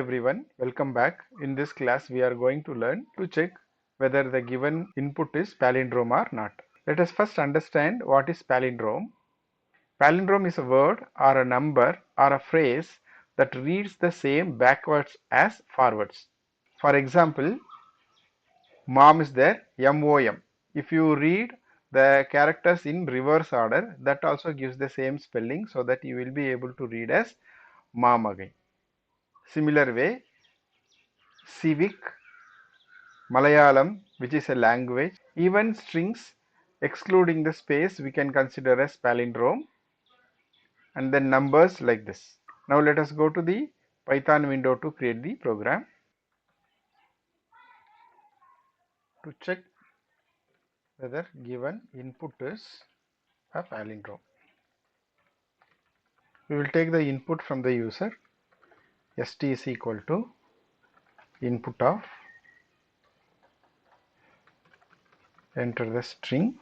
everyone, welcome back. In this class we are going to learn to check whether the given input is palindrome or not. Let us first understand what is palindrome. Palindrome is a word or a number or a phrase that reads the same backwards as forwards. For example, mom is there, MOM. If you read the characters in reverse order, that also gives the same spelling, so that you will be able to read as mom again. Similar way, civic, Malayalam, which is a language, even strings excluding the space we can consider as palindrome, and then numbers like this. Now let us go to the Python window to create the program to check whether given input is a palindrome. We will take the input from the user. St is equal to input of, enter the string.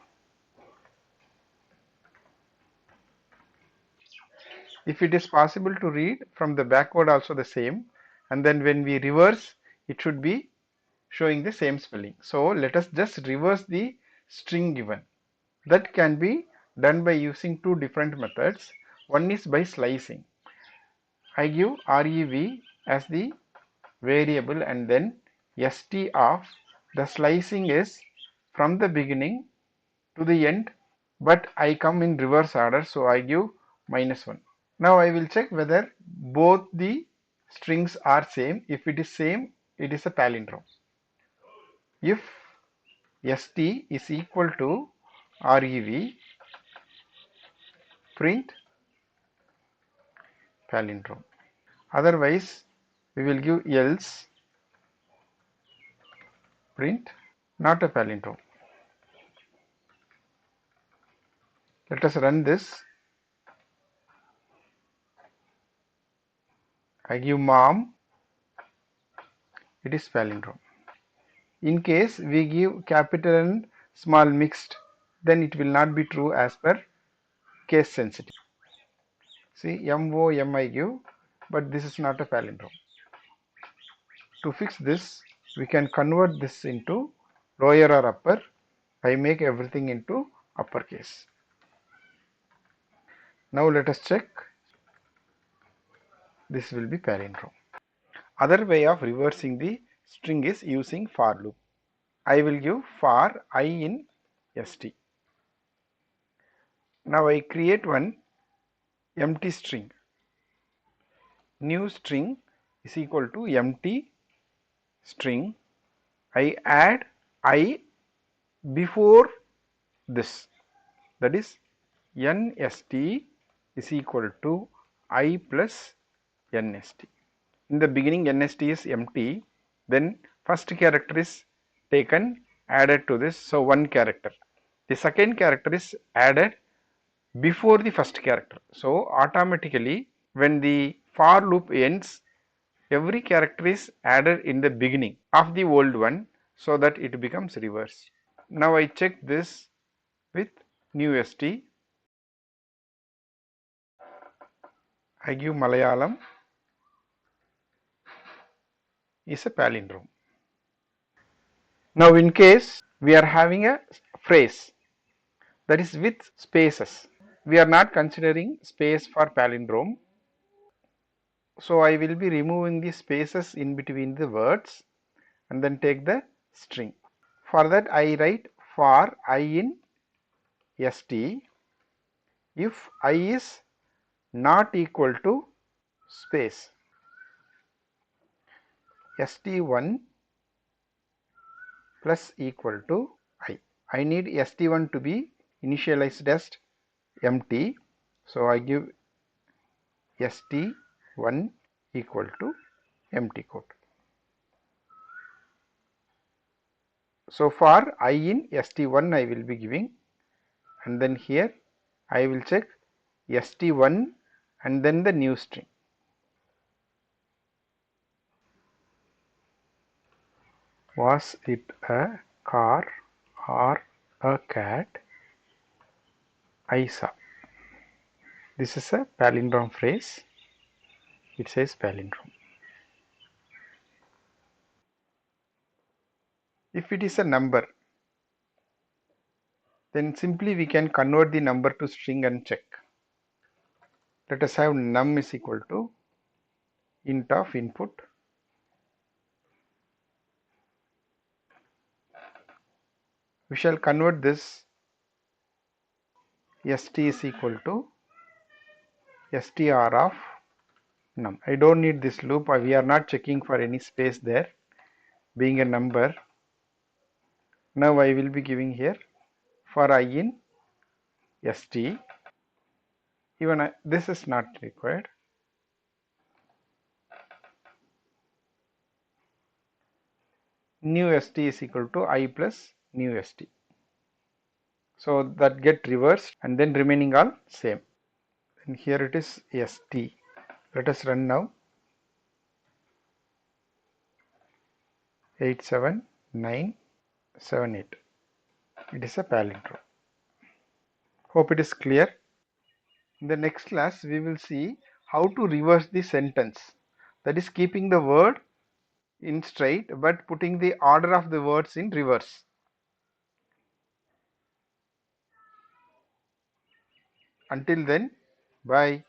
If it is possible to read from the backward also the same, and then when we reverse it should be showing the same spelling. So let us just reverse the string given. That can be done by using two different methods. One is by slicing. I give rev as the variable and then st of, the slicing is from the beginning to the end, but I come in reverse order, so I give -1. Now I will check whether both the strings are same. If it is same, it is a palindrome. If st is equal to rev, print palindrome. Otherwise we will give else, print not a palindrome. Let us run this. I give mom, it is palindrome. In case we give capital and small mixed, then it will not be true as per case sensitive. See, MOM I give, but this is not a palindrome. To fix this, we can convert this into lower or upper. I make everything into uppercase. Now let us check. This will be palindrome. Other way of reversing the string is using for loop. I will give for I in st. Now I create one empty string. New string is equal to empty string. I add I before this, that is nst is equal to I plus nst. In the beginning nst is empty, then first character is taken, added to this, so one character. The second character is added before the first character, so automatically when the for loop ends, every character is added in the beginning of the old one, so that it becomes reverse. Now I check this with new st. I give Malayalam is a palindrome. Now in case we are having a phrase that is with spaces, we are not considering space for palindrome. So I will be removing the spaces in between the words and then take the string. For that I write for I in st if I is not equal to space st1 plus equal to I. I need st1 to be initialized as empty, so I give st1 equal to empty quote. So for I in st1 I will be giving, and then here I will check st1 and then the new string. Was it a car or a cat? I saw. This is a palindrome phrase. It says palindrome. If it is a number, then simply we can convert the number to string and check. Let us have num is equal to int of input. We shall convert this st is equal to str of num. I don't need this loop. We are not checking for any space there. Being a number, now I will be giving here for I in st. Even this is not required. New st is equal to I plus new st. So that get reversed and then remaining all same. And here it is st. Let us run now. 87978. It is a palindrome. Hope it is clear. In the next class we will see how to reverse the sentence, that is keeping the word in straight but putting the order of the words in reverse. Until then, bye.